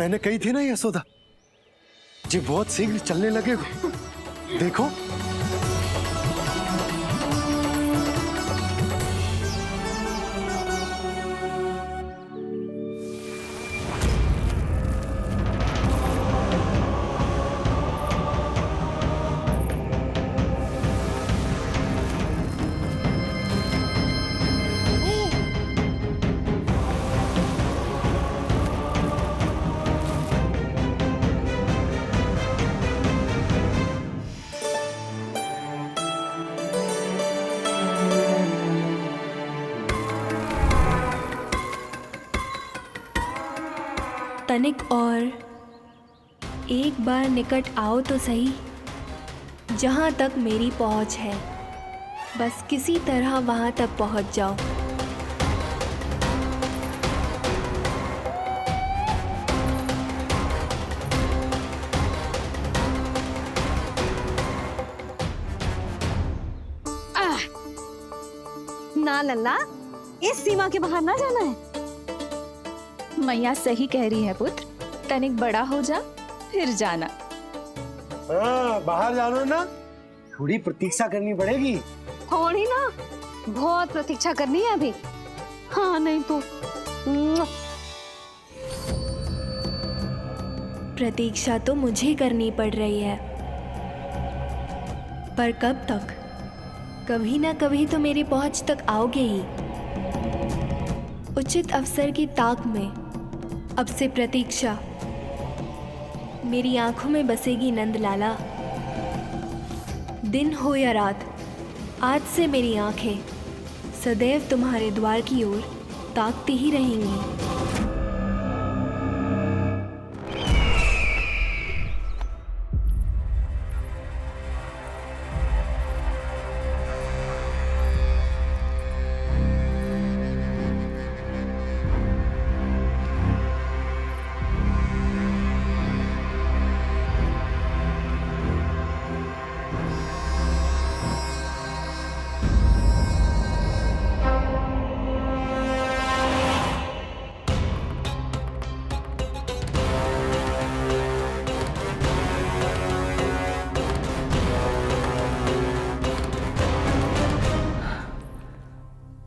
मैंने कही थी ना यशोदा, जी बहुत शीघ्र चलने लगेगा। देखो तनिक और एक बार निकट आओ तो सही, जहाँ तक मेरी पहुँच है, बस किसी तरह वहाँ तक पहुँच जाओ। ना लल्ला, इस सीमा के बाहर ना जाना है। मैया सही कह रही है पुत्र, तनिक बड़ा हो जा फिर जाना। हाँ, बाहर जाना ना, थोड़ी प्रतीक्षा करनी पड़ेगी। थोड़ी ना, बहुत प्रतीक्षा करनी है अभी। हाँ नहीं तो प्रतीक्षा तो मुझे करनी पड़ रही है, पर कब तक? कभी ना कभी तो मेरी पहुंच तक आओगे ही। उचित अवसर की ताक में अब से प्रतीक्षा मेरी आंखों में बसेगी नंदलाला। दिन हो या रात, आज से मेरी आंखें सदैव तुम्हारे द्वार की ओर ताकती ही रहेंगी।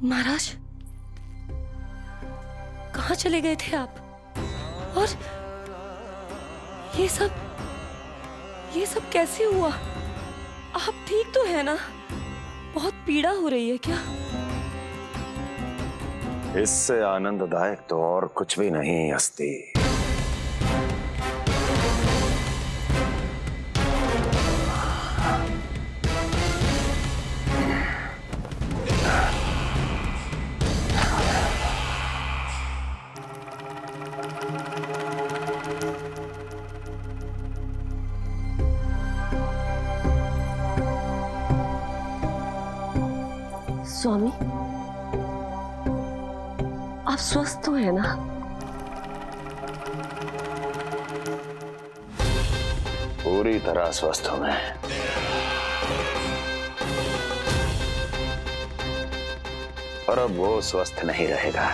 महाराज, कहाँ चले गए थे आप? और ये सब कैसे हुआ? आप ठीक तो है ना? बहुत पीड़ा हो रही है क्या? इससे आनंददायक तो और कुछ भी नहीं हस्ती। स्वामी, आप स्वस्थ तो है ना? पूरी तरह स्वस्थ हूं मैं। पर अब वो स्वस्थ नहीं रहेगा,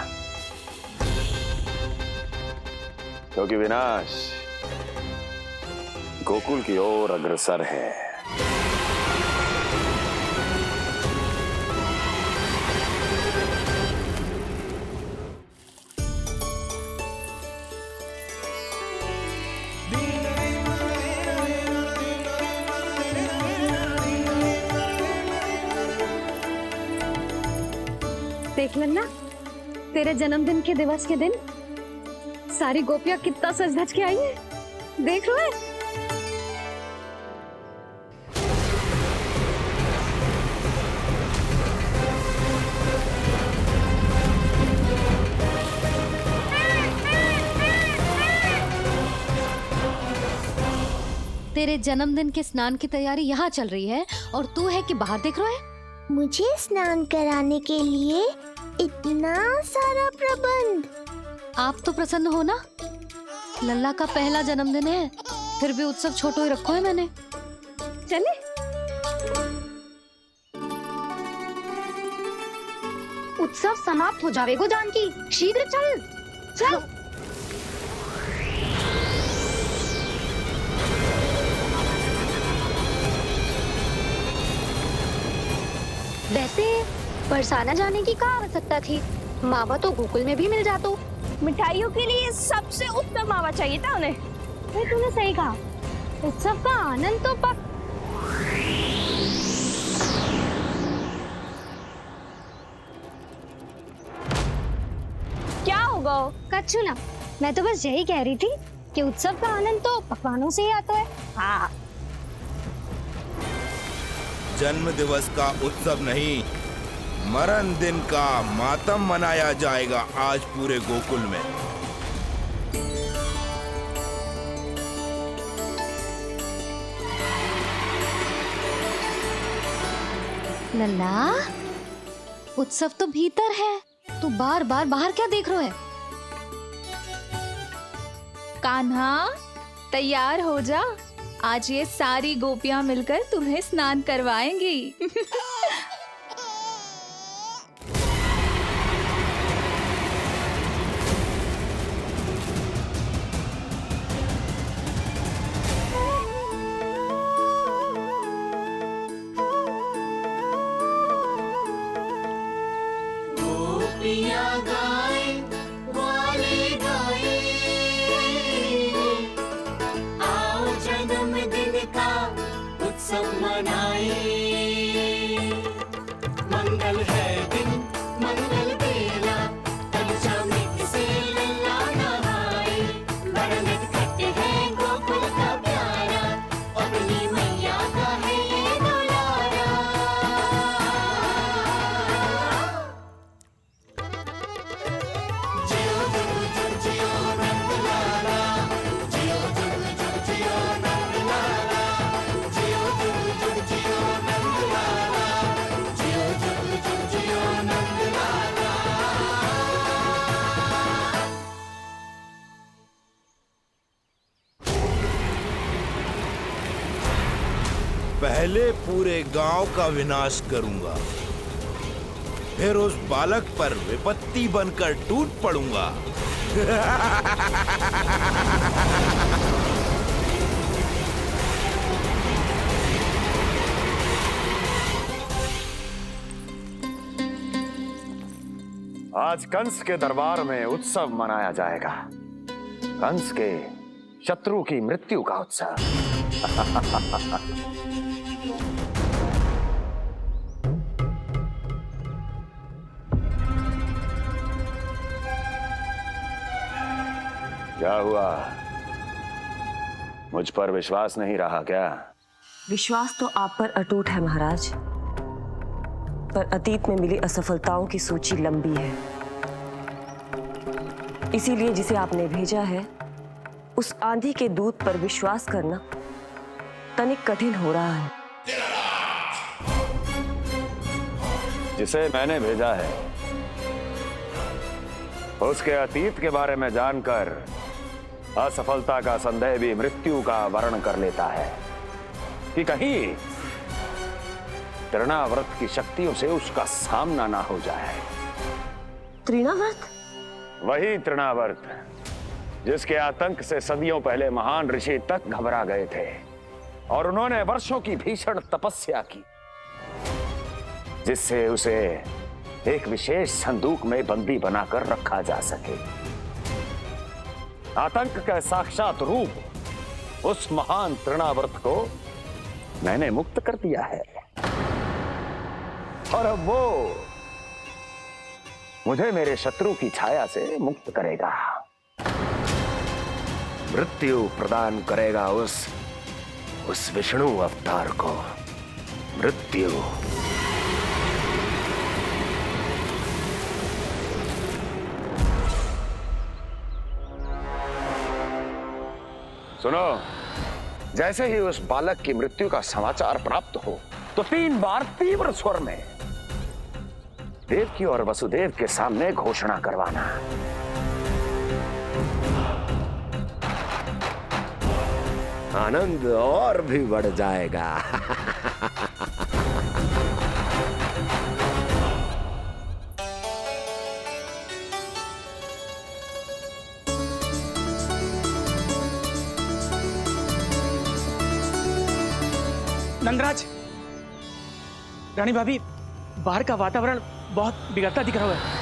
क्योंकि विनाश गोकुल की ओर अग्रसर है। देख लेना, तेरे जन्मदिन के दिवस के दिन सारी गोपियां कितना सज धज के आई है। देख लो है। तेरे जन्मदिन के स्नान की तैयारी यहाँ चल रही है और तू है कि बाहर देख रहा है। मुझे स्नान कराने के लिए इतना सारा प्रबंध। आप तो प्रसन्न हो ना? लल्ला का पहला जन्मदिन है, फिर भी उत्सव छोटो ही रखो है मैंने। चले उत्सव समाप्त हो जाएगा जानकी, शीघ्र चल चल। वैसे बरसाना जाने की क्या आवश्यकता थी? मावा तो गोकुल में भी मिल जातो। मिठाइयों के लिए सबसे उत्तम मावा चाहिए था उन्हें। तूने सही कहा, उत्सव का आनंद तो पक। क्या होगा? कच्चू ना, मैं तो बस यही कह रही थी कि उत्सव का आनंद तो पकवानों से ही आता है। हाँ, जन्म दिवस का उत्सव नहीं, मरण दिन का मातम मनाया जाएगा आज पूरे गोकुल में। लल्ला, उत्सव तो भीतर है, तू बार बार बाहर क्या देख रहा है? कान्हा, तैयार हो जा, आज ये सारी गोपियां मिलकर तुम्हें स्नान करवाएंगी। पहले पूरे गांव का विनाश करूंगा, फिर उस बालक पर विपत्ति बनकर टूट पड़ूंगा। आज कंस के दरबार में उत्सव मनाया जाएगा, कंस के शत्रु की मृत्यु का उत्सव। क्या हुआ, मुझ पर विश्वास नहीं रहा क्या? विश्वास तो आप पर अटूट है महाराज, पर अतीत में मिली असफलताओं की सूची लंबी है। इसीलिए जिसे आपने भेजा है उस आंधी के दूत पर विश्वास करना तनिक कठिन हो रहा है। जिसे मैंने भेजा है उसके अतीत के बारे में जानकर असफलता का संदेह भी मृत्यु का वर्ण कर लेता है कि कहीं तृणाव्रत की शक्तियों से उसका सामना ना हो जाए। तृणाव्रत? वही तृणाव्रत जिसके आतंक से सदियों पहले महान ऋषि तक घबरा गए थे और उन्होंने वर्षों की भीषण तपस्या की, जिससे उसे एक विशेष संदूक में बंदी बनाकर रखा जा सके। आतंक का साक्षात रूप उस महान तृणाव्रत को मैंने मुक्त कर दिया है और अब वो मुझे मेरे शत्रु की छाया से मुक्त करेगा, मृत्यु प्रदान करेगा उस विष्णु अवतार को मृत्यु। सुनो, जैसे ही उस बालक की मृत्यु का समाचार प्राप्त हो तो 3 बार तीव्र स्वर में देवकी और वसुदेव के सामने घोषणा करवाना। आनंद और भी बढ़ जाएगा। नंदराज, रानी भाभी, बाहर का वातावरण बहुत बिगड़ता दिख रहा है।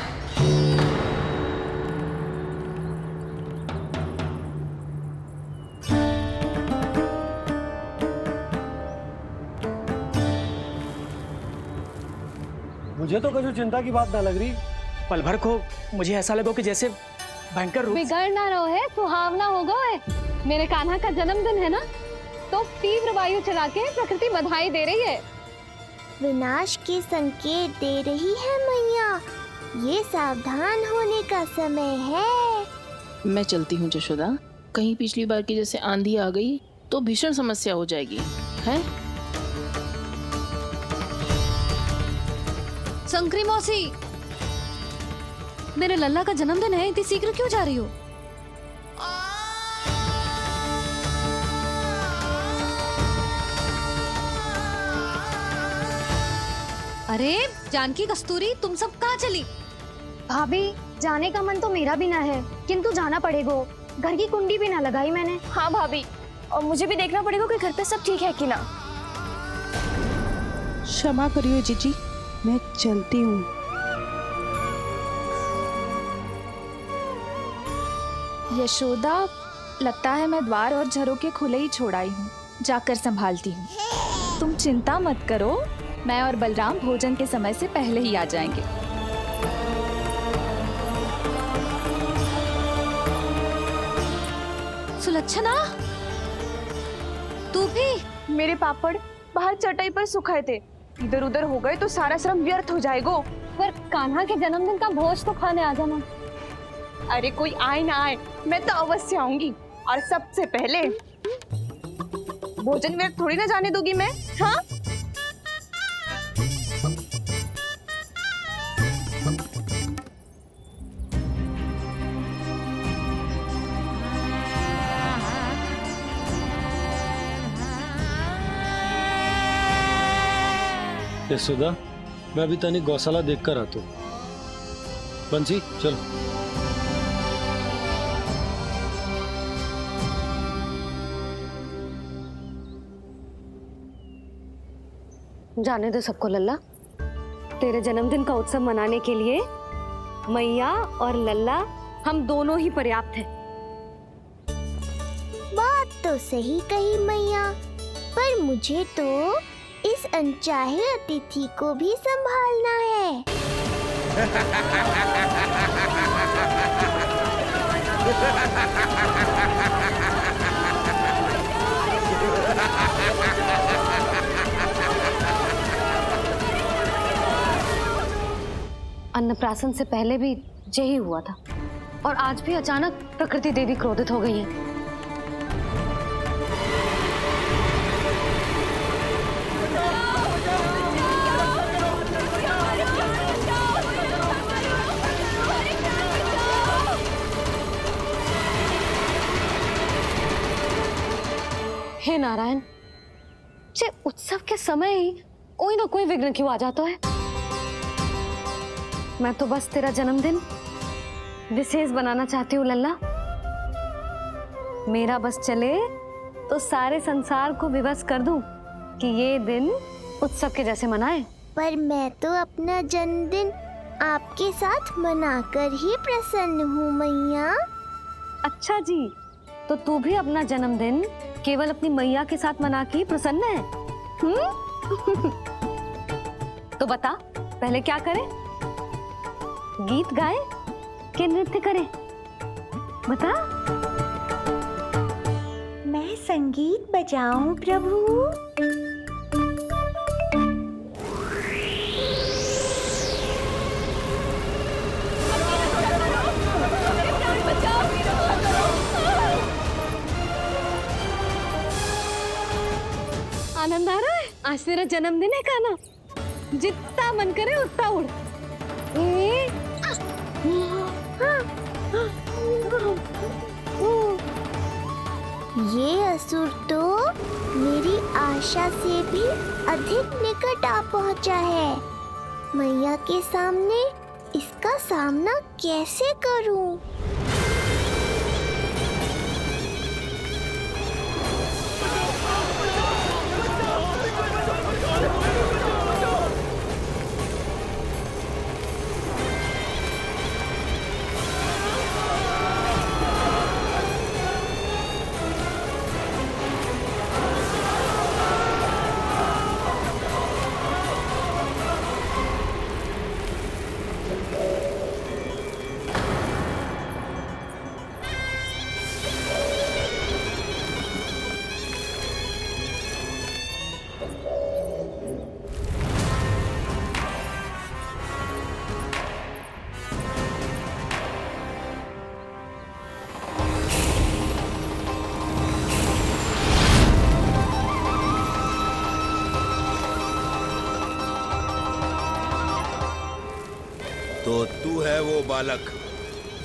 मुझे तो कभी चिंता की बात ना लग रही। पल भर को मुझे ऐसा लगा कि जैसे भयंकर रूप बिगड़ ना रहो है, सुहावना होगा है। मेरे कान्हा का जन्मदिन है ना, तो तीव्र वायु चला के प्रकृति बधाई दे रही है। विनाश के संकेत दे रही है मैया। ये सावधान होने का समय है। मैं चलती हूँ जशोदा, कहीं पिछली बार की जैसे आंधी आ गई तो भीषण समस्या हो जाएगी, है? संक्री मौसी, मेरे लल्ला का जन्मदिन है, इतनी शीघ्र क्यों जा रही हो? अरे जानकी, कस्तूरी, तुम सब कहाँ चली? भाभी, जाने का मन तो मेरा भी ना है, किंतु जाना पड़ेगा। घर की कुंडी भी ना लगाई मैंने। हाँ भाभी, और मुझे भी देखना पड़ेगा कि घर पे सब ठीक है कि ना। क्षमा करिए जीजी, मैं चलती हूँ। यशोदा, लगता है मैं द्वार और झरोके खुले ही छोड़ आई हूँ, जाकर संभालती हूँ। तुम चिंता मत करो, मैं और बलराम भोजन के समय से पहले ही आ जाएंगे। सुलक्षणा, तू भी? मेरे पापड़ बाहर चटाई पर सुखाए थे, इधर उधर हो गए तो सारा श्रम व्यर्थ हो जाएगा। पर कान्हा के जन्मदिन का भोज तो खाने आ जाना। अरे कोई आए ना आए, मैं तो अवश्य आऊंगी, और सबसे पहले भोजन व्यर्थ थोड़ी ना जाने दूंगी मैं। हाँ, यशोदा, मैं अभी तनिक गौशाला देख कर आता हूँ। बंसी, चलो। जाने दो सबको लल्ला, तेरे जन्मदिन का उत्सव मनाने के लिए मैया और लल्ला हम दोनों ही पर्याप्त हैं। बात तो सही कही मैया, पर मुझे तो इस अनचाहे अतिथि को भी संभालना है। अन्नप्राशन से पहले भी यही हुआ था, और आज भी अचानक प्रकृति देवी क्रोधित हो गई है। हे नारायण, जे उत्सव के समय ही कोई ना कोई विघ्न क्यों आ जाता है। मैं तो बस तेरा जन्मदिन विशेष बनाना चाहती हूँ लल्ला। मेरा बस चले तो सारे संसार को विवश कर दूं कि ये दिन उत्सव के जैसे मनाए। पर मैं तो अपना जन्मदिन आपके साथ मनाकर ही प्रसन्न हूँ मैया। अच्छा जी, तो तू भी अपना जन्मदिन केवल अपनी मैया के साथ मना के ही प्रसन्न है? तो बता, पहले क्या करें? गीत गाए कि नृत्य करें? बता। मैं संगीत बजाऊं प्रभु? आनंद आ रहा है? आज तेरा जन्मदिन है कान्हा, जितना मन करे उतना उड़। ये असुर तो मेरी आशा से भी अधिक निकट आ पहुंचा है। मैया के सामने इसका सामना कैसे करूं? तू है वो बालक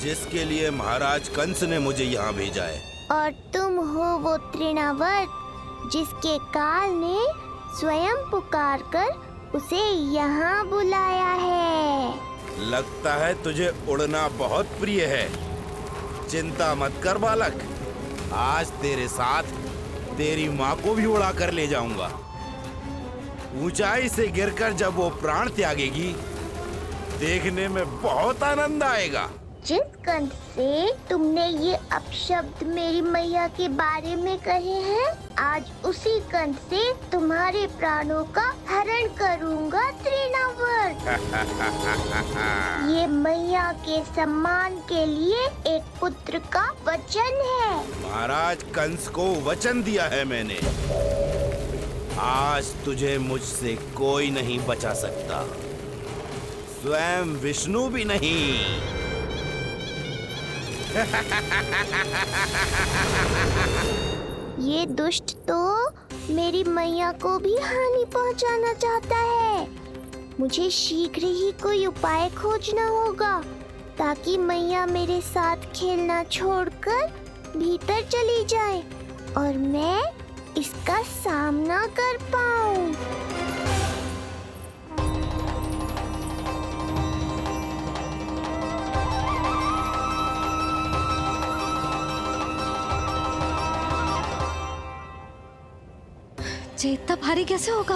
जिसके लिए महाराज कंस ने मुझे यहाँ भेजा है। और तुम हो वो तृणावर्त जिसके काल ने स्वयं पुकारकर उसे यहाँ बुलाया है। लगता है तुझे उड़ना बहुत प्रिय है। चिंता मत कर बालक, आज तेरे साथ तेरी माँ को भी उड़ा कर ले जाऊंगा। ऊंचाई से गिरकर जब वो प्राण त्यागेगी, देखने में बहुत आनंद आएगा। जिस कंठ से तुमने ये अपशब्द मेरी मैया के बारे में कहे हैं, आज उसी कंठ से तुम्हारे प्राणों का हरण करूंगा तृणावर्त। ये मैया के सम्मान के लिए एक पुत्र का वचन है। महाराज कंस को वचन दिया है मैंने। आज तुझे मुझसे कोई नहीं बचा सकता, स्वयं विष्णु भी नहीं। ये दुष्ट तो मेरी मैया को भी हानि पहुंचाना चाहता है। मुझे शीघ्र ही कोई उपाय खोजना होगा ताकि मैया मेरे साथ खेलना छोड़कर भीतर चली जाए और मैं इसका सामना कर पाऊं। ये इतना भारी कैसे होगा?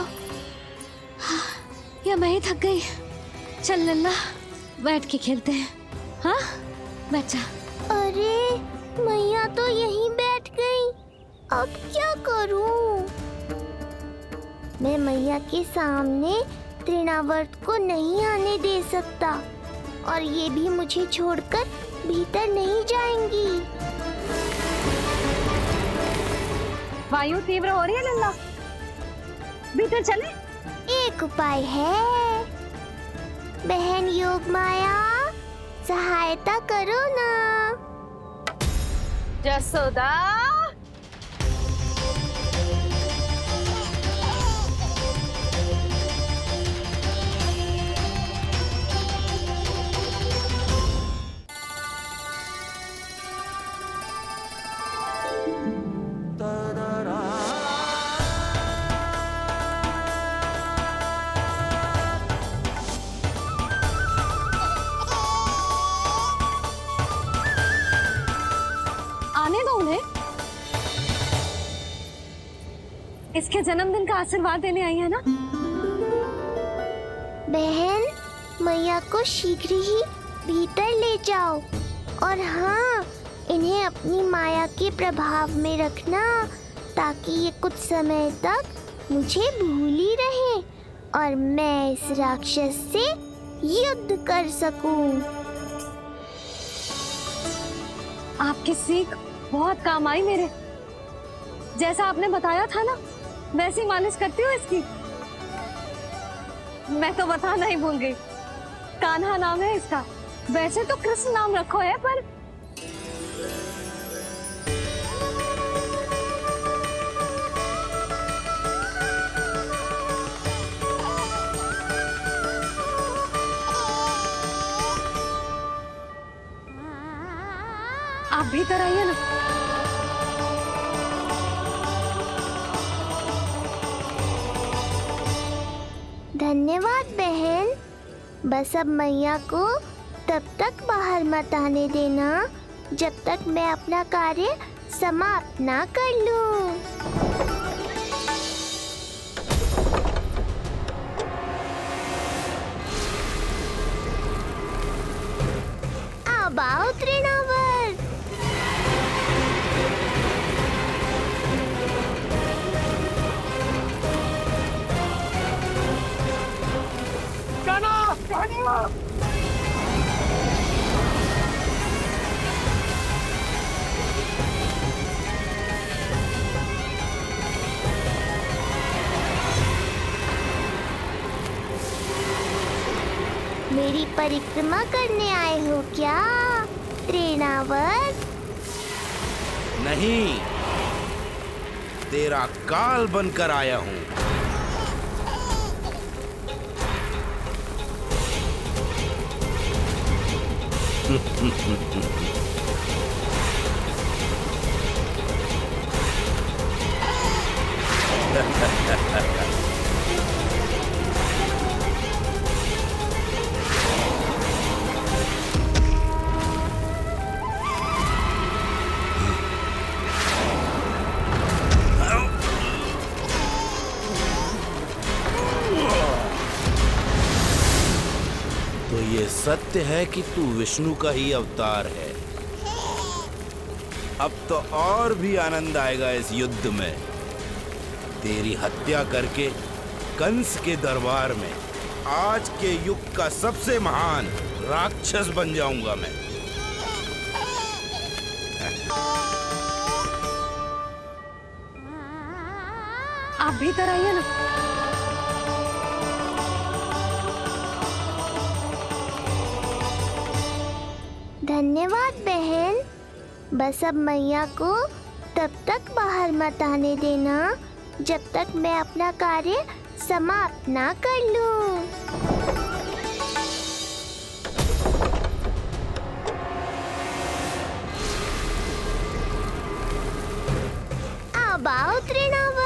हाँ, या मैं ही थक गई। चल लल्ला, बैठ के खेलते हैं। हाँ, बैठ जा। अरे मैया तो यहीं बैठ गई, अब क्या करूं? मैं मैया के सामने तृणावर्त को नहीं आने दे सकता और ये भी मुझे छोड़कर भीतर नहीं जाएंगी। वायु तीव्र हो रही है लल्ला, भीतर चले। एक उपाय है, बहन योग माया, सहायता करो ना। जसोदा, आने दो उन्हें। इसके जन्मदिन का आशीर्वाद देने आई है ना। बहन, मैया को शीघ्र ही भीतर ले जाओ और हाँ, इन्हें अपनी माया के प्रभाव में रखना ताकि ये कुछ समय तक मुझे भूली रहे और मैं इस राक्षस से युद्ध कर सकूं। आपकी सीख बहुत काम आई मेरे। जैसा आपने बताया था ना, वैसी मालिश करती हूँ इसकी। मैं तो बताना ही भूल गई, कान्हा नाम है इसका। वैसे तो कृष्ण नाम रखो है, पर आप भीतर आइए ना। धन्यवाद बहन। बस अब मैया को तब तक बाहर मत आने देना जब तक मैं अपना कार्य समाप्त ना कर लूं। अब आओ तृणावर्त। मेरी परिक्रमा करने आए हो क्या तृणावर्त? नहीं, तेरा काल बनकर आया हूँ। तो ये सत्य है कि तू विष्णु का ही अवतार है। अब तो और भी आनंद आएगा इस युद्ध में। तेरी हत्या करके कंस के दरबार में आज के युग का सबसे महान राक्षस बन जाऊंगा मैं। आप भीतर आइए ना। धन्यवाद बहन। बस अब मैया को तब तक बाहर मत आने देना जब तक मैं अपना कार्य समाप्त ना कर लूं। अब आओ तृणावर।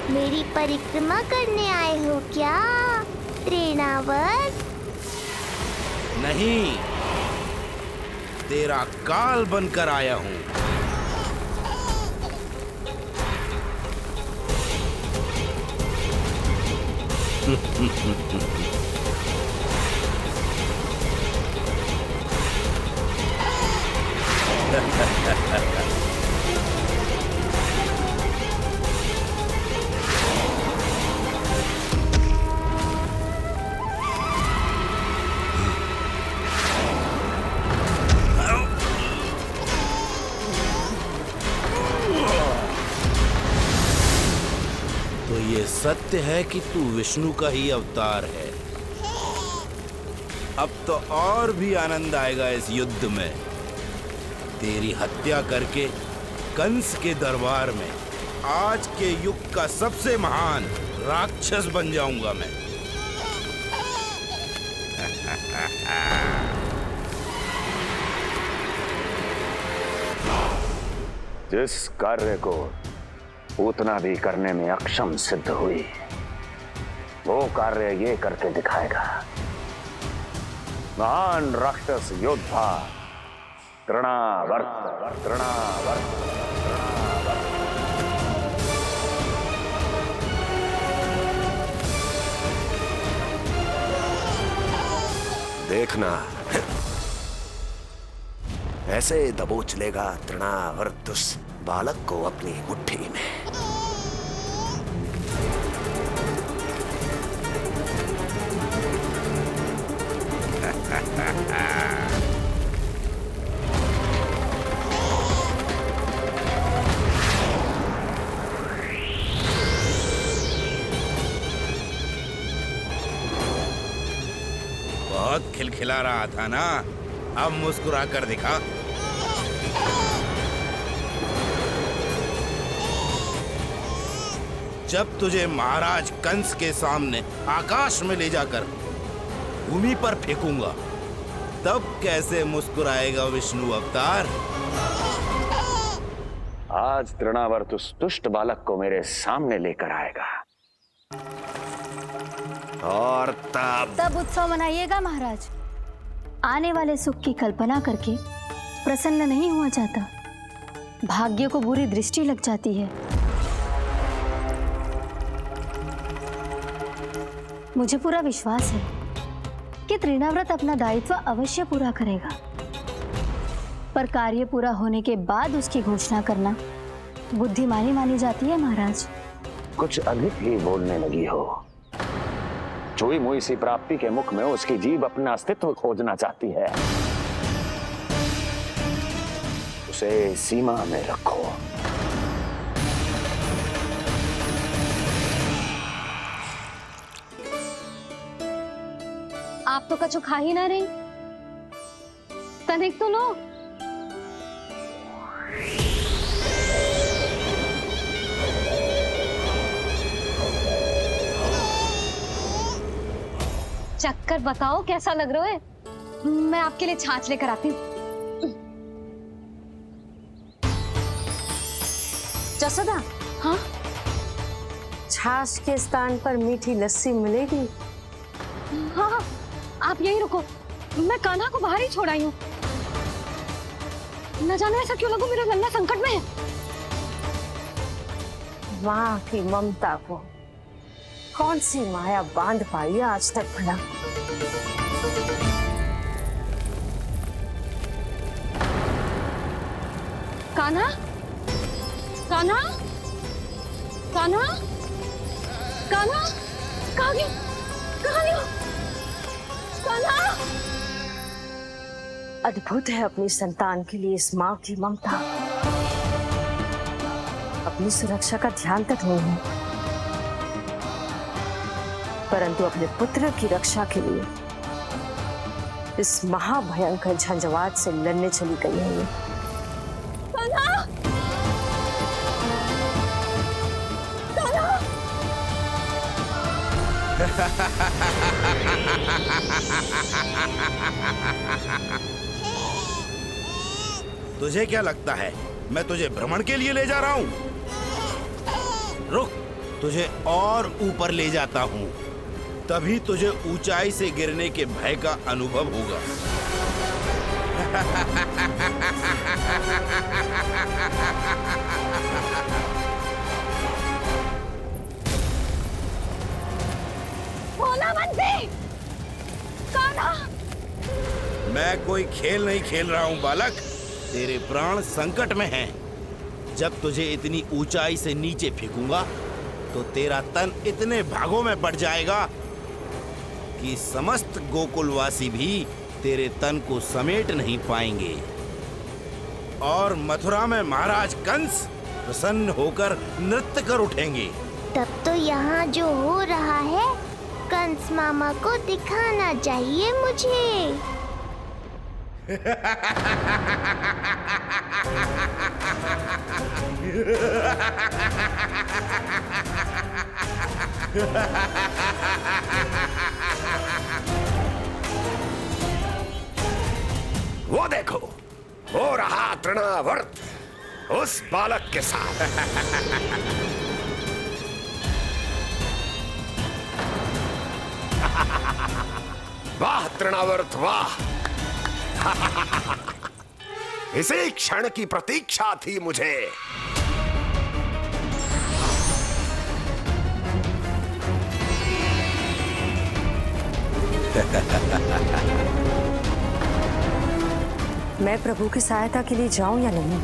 मेरी परिक्रमा करने आए हो क्या तृणावर? नहीं, तेरा काल बनकर आया हूं। तो ये सत्य है कि तू विष्णु का ही अवतार है। अब तो और भी आनंद आएगा इस युद्ध में। तेरी हत्या करके कंस के दरबार में आज के युग का सबसे महान राक्षस बन जाऊंगा मैं। जिस कार्य को उतना भी करने में अक्षम सिद्ध हुई, वो कार्य ये करके दिखाएगा। महान राक्षस योद्धा तृणावर्त। देखना ऐसे दबोच लेगा तृणावर्त उस बालक को अपनी मुट्ठी में। बहुत खिलखिला रहा था ना, अब मुस्कुरा कर दिखा। जब तुझे महाराज कंस के सामने आकाश में ले जाकर भूमि पर फेंकूंगा, तब कैसे मुस्कुराएगा विष्णु अवतार? आज तृणावर्त उस दुष्ट बालक को मेरे सामने लेकर आएगा और तब उत्सव मनाइएगा महाराज। आने वाले सुख की कल्पना करके प्रसन्न नहीं हुआ जाता, भाग्य को बुरी दृष्टि लग जाती है। मुझे पूरा विश्वास है कि तृणाव्रत अपना दायित्व अवश्य पूरा करेगा, पर कार्य पूरा होने के बाद उसकी घोषणा करना बुद्धिमानी मानी जाती है महाराज। कुछ अधिक ही बोलने लगी हो। चुई मुई सी प्राप्ति के मुख में उसकी जीभ अपना अस्तित्व खोजना चाहती है। उसे सीमा में रखो। आप तो कछु खा ही ना रही, तनिक तो लो। चक्कर बताओ कैसा लग रहा है? मैं आपके लिए छाछ लेकर आती हूँ। जसोदा, हाँ, छाछ के स्थान पर मीठी लस्सी मिलेगी। हाँ हाँ, आप यहीं रुको, मैं कान्हा को बाहर ही छोड़ आई हूँ। न जाने ऐसा क्यों लगो मेरा लल्ला संकट में है। माँ की ममता को कौन सी माया बांध पाई है आज तक भला। कान्हा, कान्हा, कान्हा, कान्हा, कहाँ गया? कहाँ गया? कान्हा! अद्भुत है अपनी संतान के लिए इस माँ की ममता। अपनी सुरक्षा का ध्यान तक नहीं है, परंतु अपने पुत्र की रक्षा के लिए इस महाभयंकर झंझावात से लड़ने चली गई है ये। कान्हा! कान्हा! तुझे क्या लगता है मैं तुझे भ्रमण के लिए ले जा रहा हूँ? रुक, तुझे और ऊपर ले जाता हूँ, तभी तुझे ऊंचाई से गिरने के भय का अनुभव होगा। भोला बंसी! कान्हा! मैं कोई खेल नहीं खेल रहा हूँ बालक, तेरे प्राण संकट में हैं। जब तुझे इतनी ऊंचाई से नीचे फेंकूंगा तो तेरा तन इतने भागों में बढ़ जाएगा कि समस्त गोकुलवासी भी तेरे तन को समेट नहीं पाएंगे और मथुरा में महाराज कंस प्रसन्न होकर नृत्य कर उठेंगे। तब तो यहाँ जो हो रहा है कंस मामा को दिखाना चाहिए मुझे। वो देखो, हो रहा तृणावर्त उस बालक के साथ। वाह तृणावर्त वाह! इसी क्षण की प्रतीक्षा थी मुझे। मैं प्रभु की सहायता के लिए जाऊं या नहीं?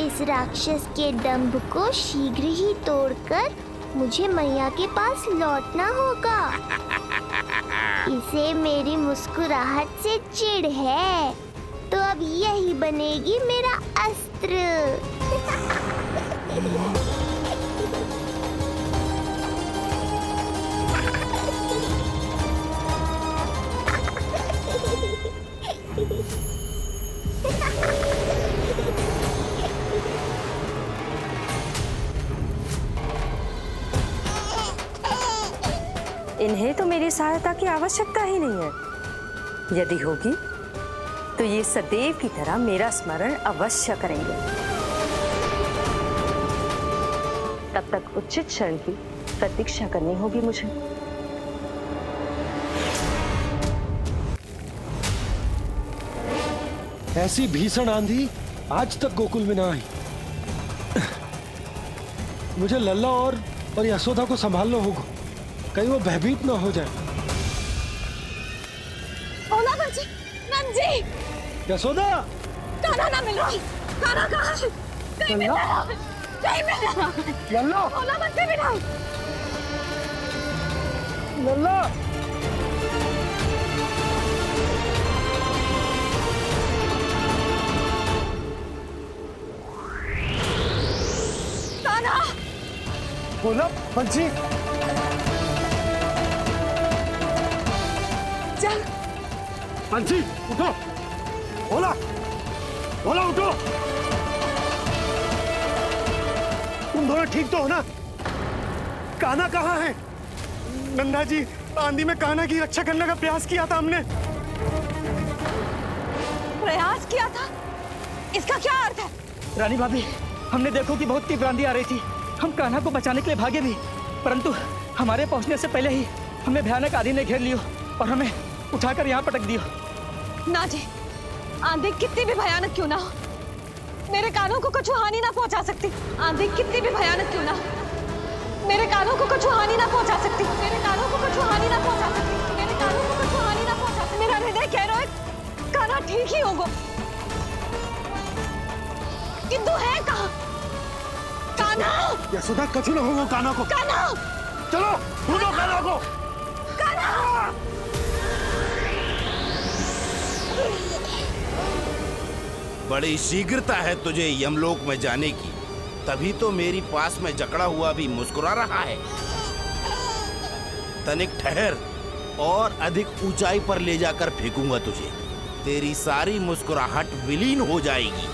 इस राक्षस के दंभ को शीघ्र ही तोड़कर मुझे मैया के पास लौटना होगा। इसे मेरी मुस्कुराहट से चिढ़ है, तो अब यही बनेगी मेरा अस्त्र। इन्हें तो मेरी सहायता की आवश्यकता ही नहीं है। यदि होगी तो ये सदैव की तरह मेरा स्मरण अवश्य करेंगे। तब तक उचित क्षण की प्रतीक्षा करनी होगी मुझे। ऐसी भीषण आंधी आज तक गोकुल में ना आई। मुझे लल्ला और यशोदा को संभालना होगा, कहीं वो भयभीत ना हो जाए। भोला बंसी! नंजी! यशोदा! कान्हा ना मिल रहा। कान्हा कहाँ है? कहीं मिल रहा है। कहीं मिल रहा है। लल्ला! भोला बंसी मिला। लल्ला! कान्हा! भोला बंसी! चल। बंसी उठो, भोला भोला उठो। तुम दोनों ठीक तो हो ना? कान्हा कहाँ है? नंदा जी, आंधी में कान्हा की रक्षा करने का प्रयास किया था हमने। प्रयास किया था? इसका क्या अर्थ है? रानी भाभी, हमने देखो कि बहुत तीव्र आंधी आ रही थी। हम कान्हा को बचाने के लिए भागे भी, परंतु हमारे पहुंचने से पहले ही हमें भयानक आंधी ने घेर लियो और हमें उठाकर यहाँ पटक दियो। ना जी, आंधी कितनी भी भयानक क्यों ना हो, मेरे कानों को कुछ हानि ना पहुंचा सकती। आंधी कितनी भी भयानक क्यों ना हो, मेरे कानों को कुछ हानि ना पहुंचा सकती। मेरे कानों को कुछ हानि ना पहुंचा सकती। मेरे कानों को कुछ हानि ना पहुंचा सकती। मेरा हृदय कह रहा है कान्हा ठीक ही होगा, किंतु है कहाँ कान्हा? यशोदा, कछु ना होगा कान्हा को। कान्हा, चलो ढूंढो कान्हा को। कान्हा! बड़ी शीघ्रता है तुझे यमलोक में जाने की, तभी तो मेरी पास में जकड़ा हुआ भी मुस्कुरा रहा है। तनिक ठहर, और अधिक ऊंचाई पर ले जाकर फेंकूंगा तुझे। तेरी सारी मुस्कुराहट विलीन हो जाएगी।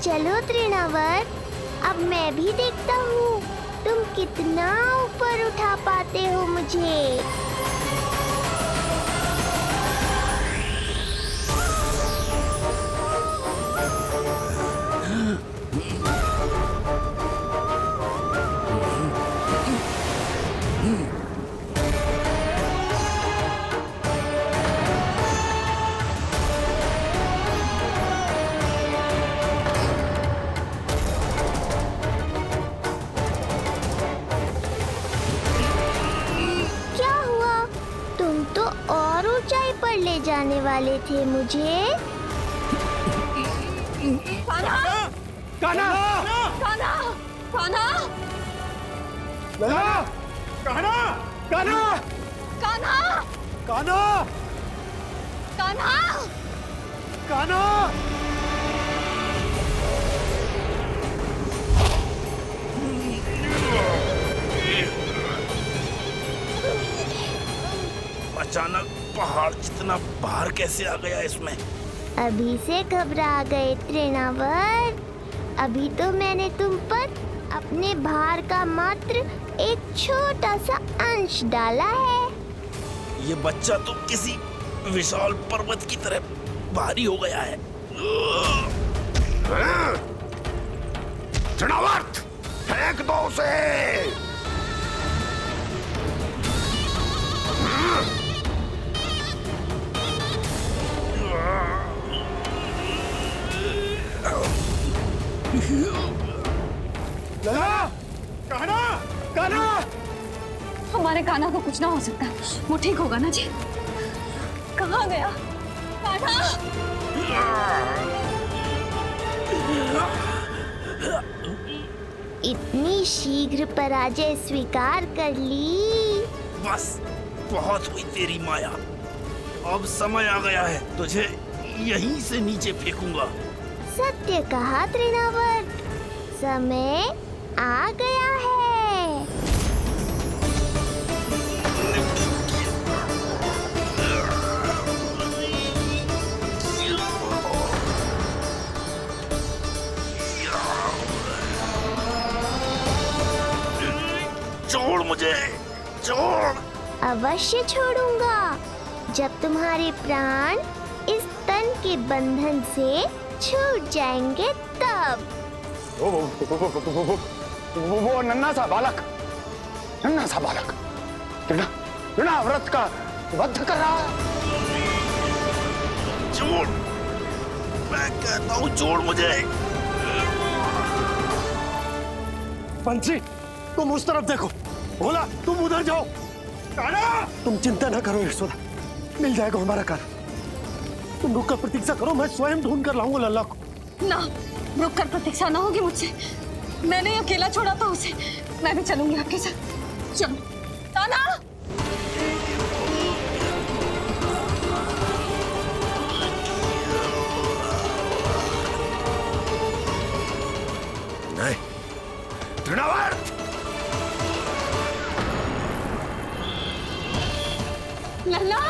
चलो तृणावर्त, अब मैं भी देखता हूँ तुम कितना ऊपर उठा पाते हो मुझे। ले जाने वाले थे मुझे। कान्हा! कान्हा! कान्हा! कान्हा! कान्हा! कान्हा! कान्हा! कान्हा! कान्हा! कान्हा! कान्हा! अचानक पहाड़ जितना भार कैसे आ गया इसमें? अभी से घबरा गए तृणावर्त। अभी तो मैंने तुम पर अपने भार का मात्र एक छोटा सा अंश डाला है। ये बच्चा तो किसी विशाल पर्वत की तरह भारी हो गया है। तृणावर्त, फेंक दो उसे। कान्हा! कान्हा! हमारे कान्हा को कुछ ना हो सकता, वो ठीक होगा ना जी? कहाँ गया कान्हा? इतनी शीघ्र पराजय स्वीकार कर ली। बस बहुत हुई तेरी माया। अब समय आ गया है, तुझे यहीं से नीचे फेंकूंगा। सत्य कहा तृणावर्त, समय आ गया है। छोड़ मुझे, छोड़। अवश्य छोड़ूंगा, जब तुम्हारे प्राण इस तन के बंधन से छूट जाएंगे तब। वो नन्हा सा बालक तृणाव्रत का वध कर रहा है। छोड़, मैं कहता हूँ छोड़ मुझे। बंसी, तुम उस तरफ देखो। भोला, तुम उधर जाओ। कान्हा! तुम चिंता ना करो यशोदा, मिल जाएगा हमारा कान्हा। तुम रुक कर प्रतीक्षा करो, मैं स्वयं ढूंढ कर लाऊंगा लल्ला को। ना, रुक कर प्रतीक्षा ना होगी मुझसे। मैंने अकेला छोड़ा था उसे, मैं भी चलूंगी आपके साथ। चलो कान्हा! लल्ला!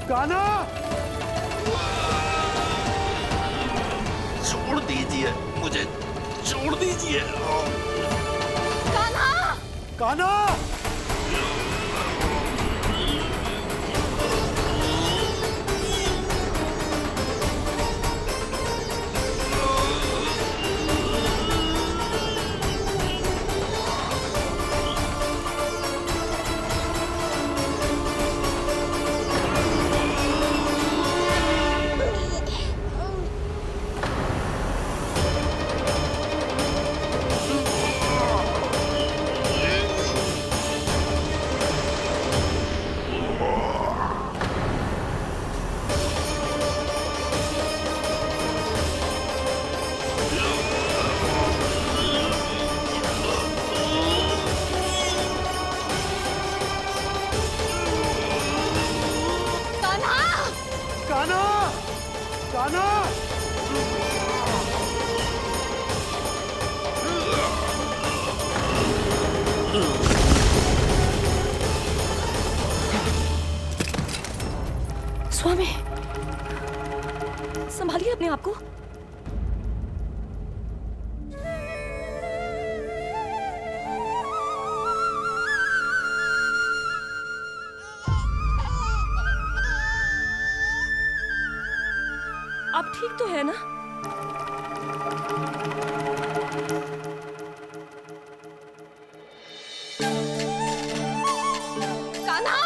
कान्हा! छोड़ दीजिए मुझे, छोड़ दीजिए। कान्हा! कान्हा! स्वामी, संभालिए अपने आप को। आप ठीक तो है ना? कान्हा!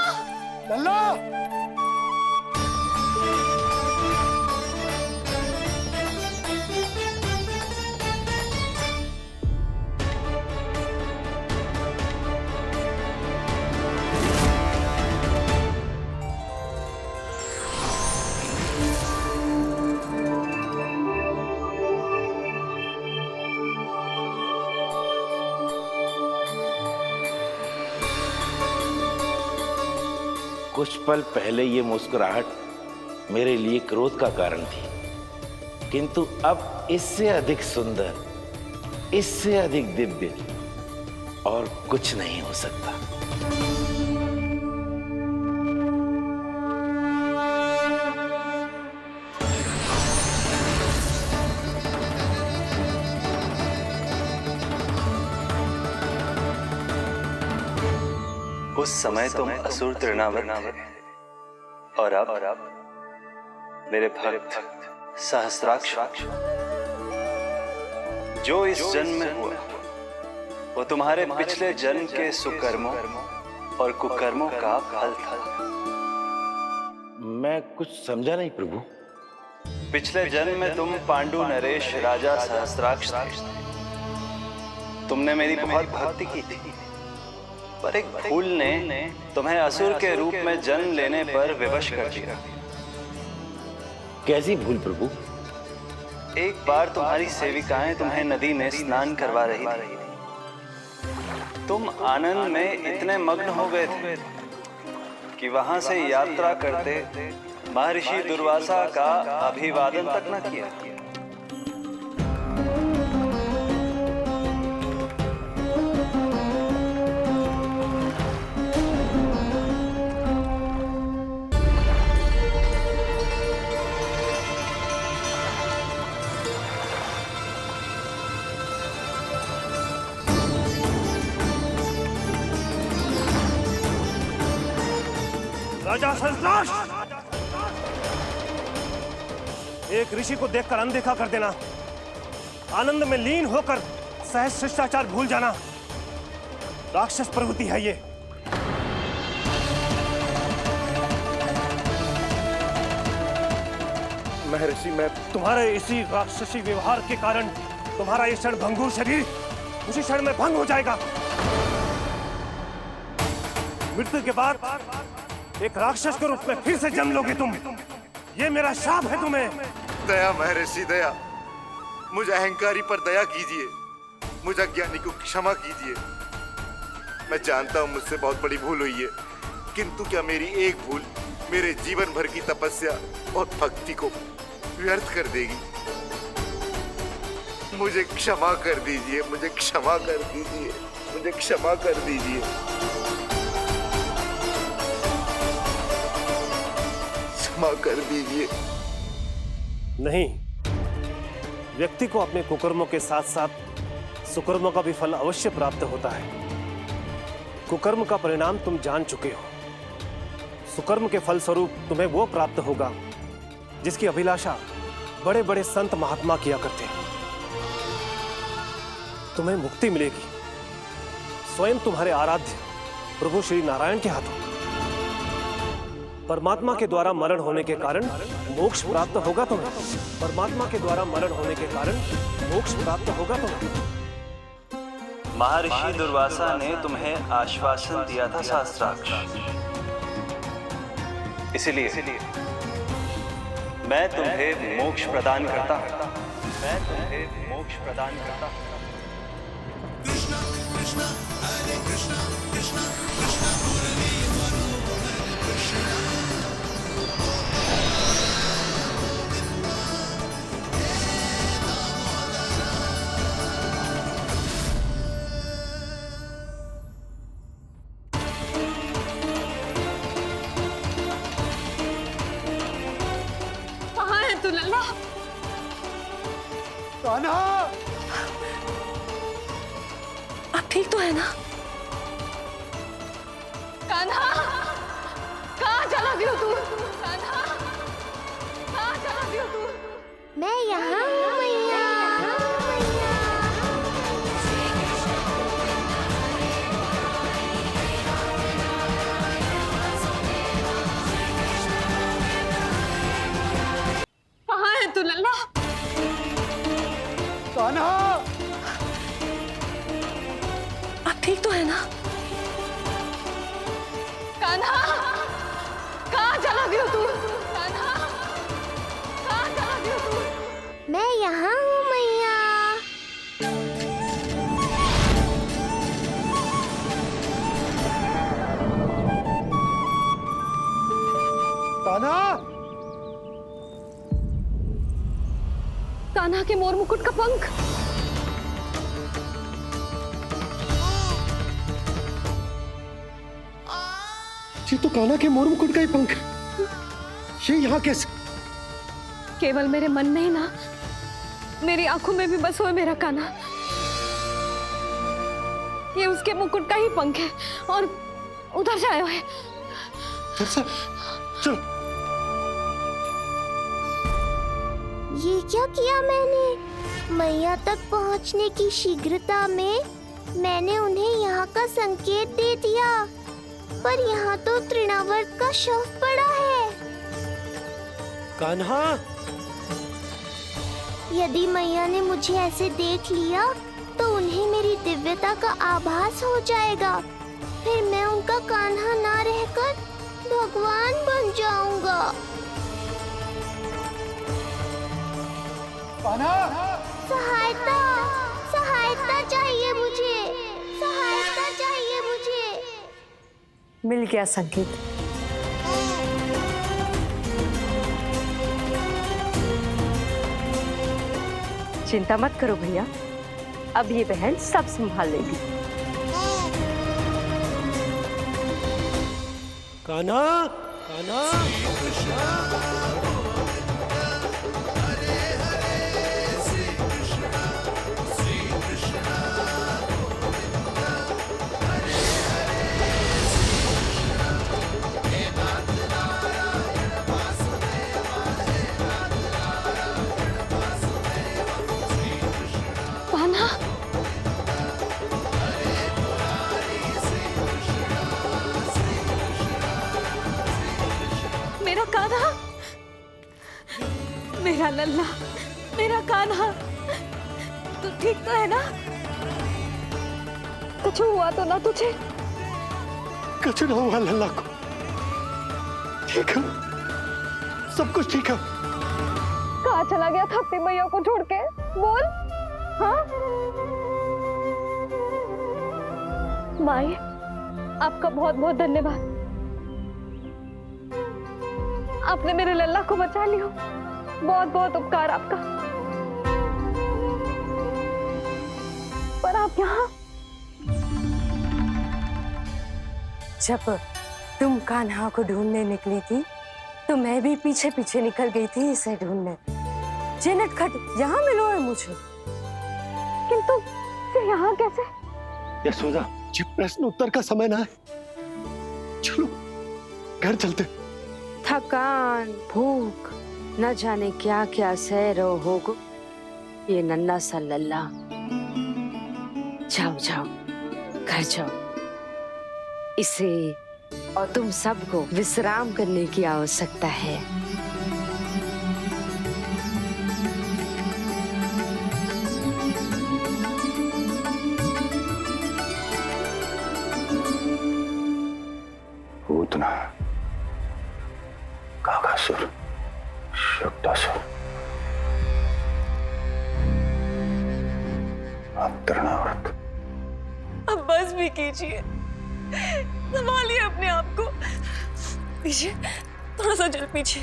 लल्ला! कुछ पल पहले ये मुस्कुराहट मेरे लिए क्रोध का कारण थी, किंतु अब इससे अधिक सुंदर, इससे अधिक दिव्य और कुछ नहीं हो सकता। उस समय तुम असुर तृणावर्त थे और अब मेरे भक्त सहस्राक्ष। जो इस जन्म में हुआ वो तुम्हारे पिछले जन्म के सुकर्मों और कुकर्मों का फल था। मैं कुछ समझा नहीं प्रभु। पिछले जन्म में तुम पांडु नरेश राजा सहस्राक्ष थे। तुमने मेरी बहुत भक्ति की थी, पर एक भूल ने तुम्हें असुर के रूप में जन्म लेने पर विवश कर दिया। कैसी भूल प्रभु? एक बार तुम्हारी सेविकाएं तुम्हें नदी में स्नान करवा रही थी। तुम आनंद में इतने मग्न हो गए थे कि वहां से यात्रा करते महर्षि दुर्वासा का अभिवादन तक न किया। राजा सहस्राक्ष! एक ऋषि को देखकर अनदेखा कर देना, आनंद में लीन होकर सहज शिष्टाचार भूल जाना, राक्षस प्रवृत्ति है ये। महर्षि, मैं तुम्हारे इसी राक्षसी व्यवहार के कारण तुम्हारा ये क्षण भंगुर शरीर उसी क्षण में भंग हो जाएगा। मृत्यु के बाद एक राक्षस के रूप में फिर से जन्म लोगे तुम। ये मेरा शाप है तुम्हें। दया महर्षि, दया। मुझ अहंकारी पर दया कीजिए, मुझ अज्ञानी को क्षमा कीजिए। मैं जानता हूँ मुझसे बहुत बड़ी भूल हुई है, किंतु क्या मेरी एक भूल मेरे जीवन भर की तपस्या और भक्ति को व्यर्थ कर देगी? मुझे क्षमा कर दीजिए, मुझे क्षमा कर दीजिए, मुझे क्षमा कर दीजिए। क्षमा कर दीजिए। नहीं, व्यक्ति को अपने कुकर्मों के साथ साथ सुकर्मों का भी फल अवश्य प्राप्त होता है। कुकर्म का परिणाम तुम जान चुके हो। सुकर्म के फल स्वरूप तुम्हें वो प्राप्त होगा जिसकी अभिलाषा बड़े बड़े संत महात्मा किया करते हैं। तुम्हें मुक्ति मिलेगी स्वयं तुम्हारे आराध्य प्रभु श्री नारायण के हाथों। परमात्मा के द्वारा मरण होने के कारण मोक्ष प्राप्त होगा तुम्हें। परमात्मा के द्वारा मरण होने के कारण मोक्ष प्राप्त होगा तुम्हें। महर्षि दुर्वासा ने तुम्हें आश्वासन दिया था शास्त्राक्ष, इसलिए मैं तुम्हें मोक्ष प्रदान करता हूं। मैं तुम्हें मोक्ष प्रदान करता हूं। कृष्णा कृष्णा हरे कृष्णा कृष्णा कृष्णा मुरली मनोहर कृष्णा। कहाँ है तू लल्ला? कान्हा, आप ठीक तो है ना? कान्हा, कहाँ चला दियो तू? कान्हा, कहाँ चला दियो तू? मैं यहाँ हूँ मैया। कहाँ है तू लल्ला? कान्हा, आप ठीक तो है ना? कान्हा, कहाँ चला दियो तू? कान्हा, कहाँ चला दियो तू? मैं यहाँ हूँ मैया। कान्हा, कान्हा के मोर मुकुट का पंख। ये तो कान्हा के मोर मुकुट का ही पंख। ये यहाँ कैसे? केवल मेरे मन में ही ना, मेरी आंखों में भी बस हुए मेरा कान्हा। ये उसके मुकुट का ही पंख है और उधर से आए हुए। चलो। ये क्या किया मैंने? मैया तक पहुंचने की शीघ्रता में मैंने उन्हें यहाँ का संकेत दे दिया, पर यहाँ तो तृणावर्त का शव पड़ा है। कान्हा, यदि मैया ने मुझे ऐसे देख लिया तो उन्हें मेरी दिव्यता का आभास हो जाएगा। फिर मैं उनका कान्हा ना रहकर भगवान बन जाऊंगा। सहायता, सहायता चाहिए मुझे, सहायता चाहिए मुझे। मिल गया संकेत। चिंता मत करो भैया, अब ये बहन सब संभाल लेगी। कान्हा, कान्हा, कान्हा, मेरा कान्हा, मेरा लल्ला, मेरा कान्हा, तू ठीक तो है ना? कुछ हुआ तो ना तुझे? कुछ ना हुआ लल्ला को। ठीक है, सब कुछ ठीक है। कहाँ चला गया था अपनी मैया को छोड़ के? बोल। हाँ माई, आपका बहुत बहुत धन्यवाद। आपने मेरे लल्ला को बचा लिया। बहुत बहुत उपकार आपका। पर आप यहाँ? जब तुम कान्हा को ढूंढने निकली थी तो मैं भी पीछे पीछे निकल गई थी इसे ढूंढने। ये नटखट यहाँ मिलो है मुझे, किंतु ये यहाँ कैसे? यशोदा, ये प्रश्न उत्तर का समय ना है। चलो घर चलते। थकान, भूख, न जाने क्या क्या सह रहो होगो ये नन्ना सा लल्ला। जाओ जाओ, घर जाओ। इसे और तुम सबको विश्राम करने की आवश्यकता है। पूतना, काकासुर, शुक्तासुर, अब तृणावर्त। अब बस भी कीजिए, संभालिए अपने आप को। पीछे, थोड़ा सा चल पीछे।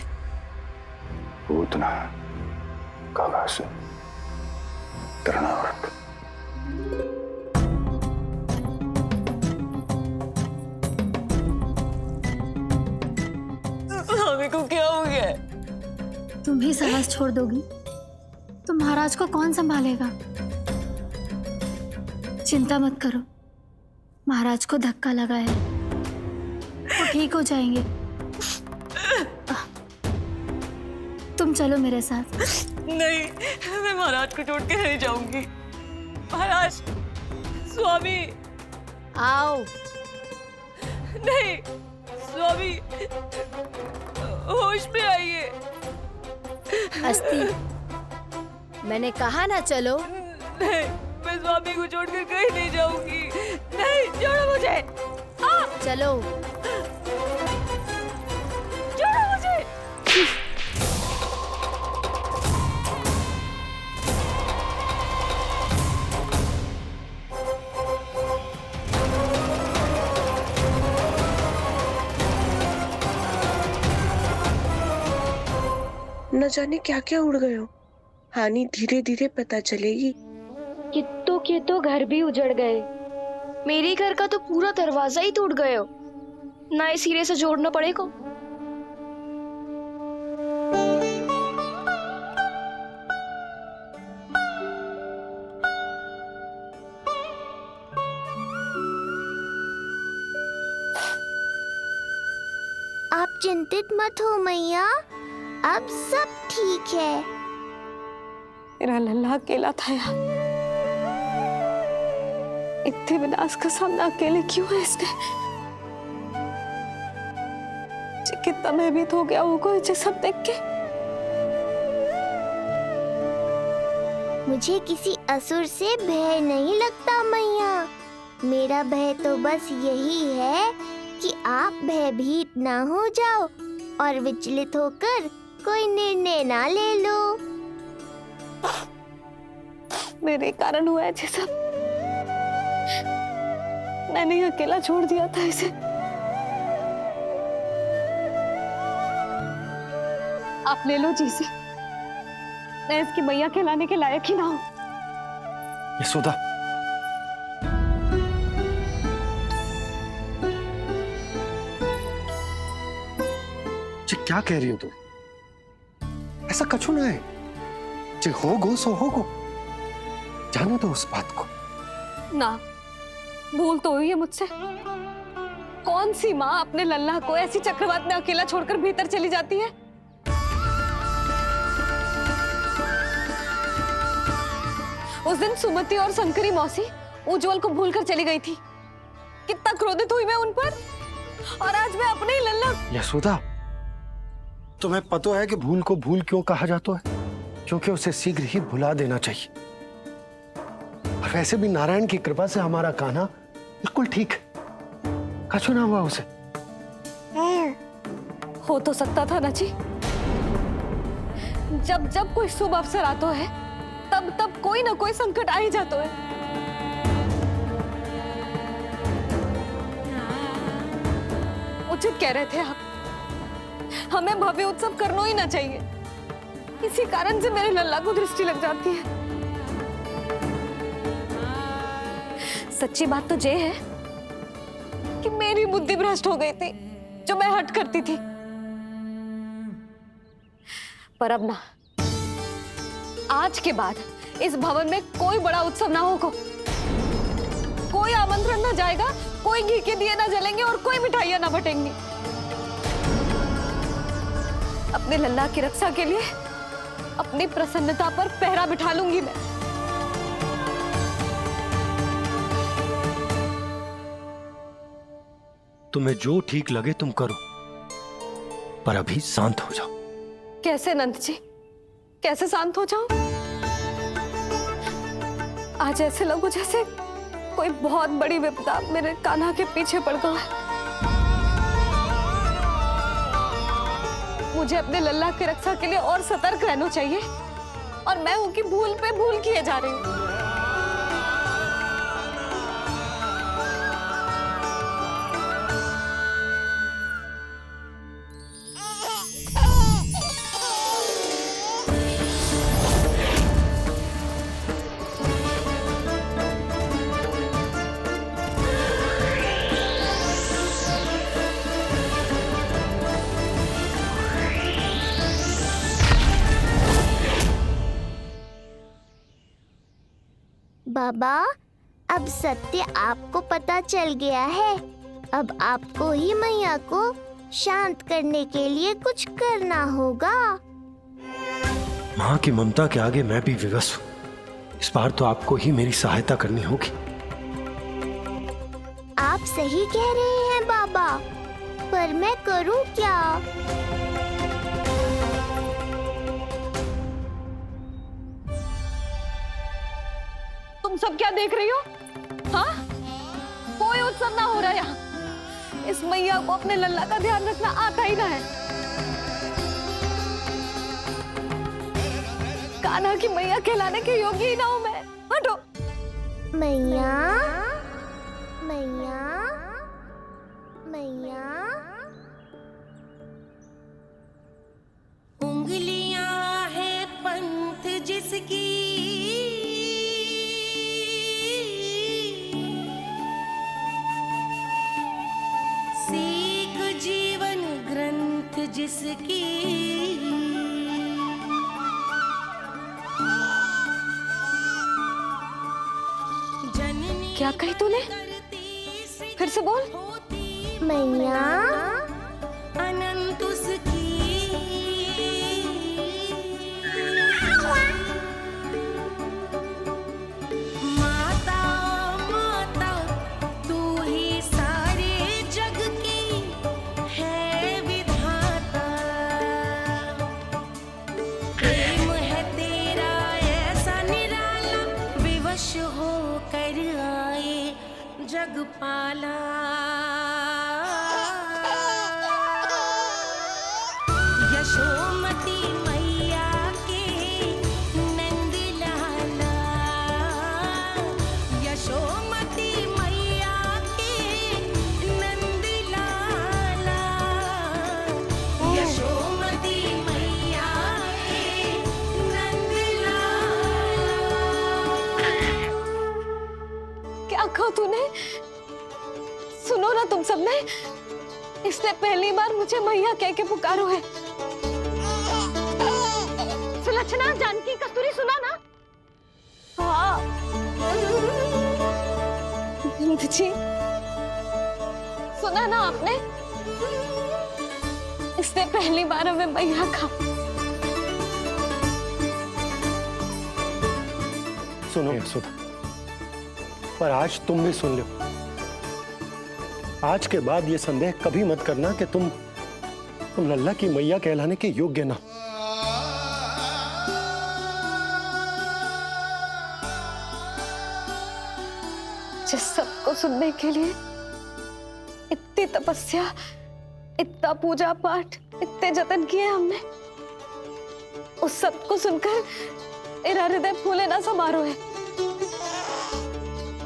पूतना, काकासुर, तृणावर्त। स्वामी को क्या हो गया? तुम ही साहस छोड़ दोगी तो महाराज को कौन संभालेगा? चिंता मत करो, महाराज को धक्का लगा है, वो ठीक हो जाएंगे। तुम चलो मेरे साथ। नहीं, मैं महाराज को छोड़ के नहीं जाऊंगी। महाराज, स्वामी, आओ। नहीं, स्वामी, होश में आइए। अस्ती, मैंने कहा ना चलो। नहीं, मैं स्वामी को छोड़कर कहीं नहीं जाऊंगी। नहीं, छोड़ो मुझे। चलो। छोड़ो मुझे। न जाने क्या क्या उड़ गए हो। हानि धीरे धीरे पता चलेगी। कित्तों के तो घर भी उजड़ गए। मेरे घर का तो पूरा दरवाजा ही टूट गए हो, नए सिरे से जोड़ना पड़ेगा। आप चिंतित मत हो मैया, अब सब ठीक है। मेरा लल्ला अकेला था यार। इतने विनाश का सामना अकेले क्यों है इसने? कितना भयभीत हो गया होगा इसे सब देख के। मुझे किसी असुर से भय नहीं लगता मैया। मेरा भय तो बस यही है कि आप भयभीत ना हो जाओ और विचलित होकर कोई निर्णय ना ले लो। मेरे कारण हुआ है ये सब। मैंने ही अकेला छोड़ दिया था इसे। आप ले लो जी से, मैं इसकी मैया कहलाने के लायक ही ना हूं। यशोदा, ये क्या कह रही हो तुम? ऐसा कछु ना है। जे होगो सो होगो, जाने दो उस बात को। ना, भूल तो हुई है मुझसे। कौन सी माँ अपने लल्ला को ऐसी चक्रवात में अकेला छोड़कर भीतर चली जाती है? उस दिन सुमति और शंकरी मौसी उज्जवल को भूलकर चली गई थी। कितना क्रोधित हुई मैं उन पर, और आज मैं अपने ही लल्ला। यशोदा, तुम्हें पता है कि भूल को भूल क्यों कहा जाता है? क्योंकि उसे शीघ्र ही भुला देना चाहिए। और वैसे भी नारायण की कृपा से हमारा कान्हा बिल्कुल ठीक है, कछु ना हुआ उसे। हो तो सकता था ना जी। जब जब कोई शुभ अवसर आता है, तब तब कोई ना कोई संकट आ ही जाता है। उचित कह रहे थे आप, हमें भव्य उत्सव करना ही ना चाहिए। इसी कारण से मेरे लल्ला को दृष्टि लग जाती है। सच्ची बात तो ये है कि मेरी बुद्धि भ्रष्ट हो गई थी, जो मैं हट करती थी। पर अब ना, आज के बाद इस भवन में कोई बड़ा उत्सव ना होगा, कोई आमंत्रण ना जाएगा, कोई घी के दिए ना जलेंगे और कोई मिठाइयां ना बटेंगी। अपने लल्ला की रक्षा के लिए अपनी प्रसन्नता पर पहरा बिठा लूंगी मैं। तुम्हें जो ठीक लगे तुम करो, पर अभी शांत हो जाओ। कैसे नंद जी, कैसे शांत हो जाऊं? आज ऐसे लगो जैसे कोई बहुत बड़ी विपदा मेरे कान्हा के पीछे पड़ गया है। मुझे अपने लल्ला की रक्षा के लिए और सतर्क रहना चाहिए, और मैं उनकी भूल पे भूल किए जा रही हूँ। बाबा, अब सत्य आपको पता चल गया है। अब आपको ही मैया को शांत करने के लिए कुछ करना होगा। माँ की ममता के आगे मैं भी विवश हूँ। इस बार तो आपको ही मेरी सहायता करनी होगी। आप सही कह रहे हैं बाबा, पर मैं करूँ क्या? तुम सब क्या देख रही हो? हाँ, कोई उत्सव ना हो रहा यहाँ। इस मैया को अपने लल्ला का ध्यान रखना आता ही ना है। कान्हा की मैया कहलाने के योग्य ही ना हूं मैं। हटो। मैया, मैया, मैया। उंगलियां है पंथ जिसकी, सीख जीवन ग्रंथ जिसकी, क्या कही तूने? फिर से बोल। मैया, अनंत उसकी, माता माता तू ही सारे जग की है विधाता। प्रेम है तेरा ऐसा निराला, विवश होकर आए जग पाला। यशोमती मैया के नंद लाला, यशोमती मैया के नंद लाला, यशोमती मैया के नंद लाला। क्या कहा तूने? सुनो ना तुम सबने, इसने पहली बार मुझे मैया कह के पुकारो है। सुलक्षणा, जानकी, कस्तूरी, सुना ना? हाँ। जी, सुना ना आपने? इसने पहली बार हमें मैया कहा। सुनो यशोदा, पर आज तुम भी सुन लो। आज के बाद ये संदेह कभी मत करना कि तुम लल्ला की मैया कहलाने के योग्य ना। जिस सबको सुनने के लिए इतनी तपस्या, इतना पूजा पाठ, इतने जतन किए हमने, उस सब को सुनकर मेरा हृदय फूले ना समारो है।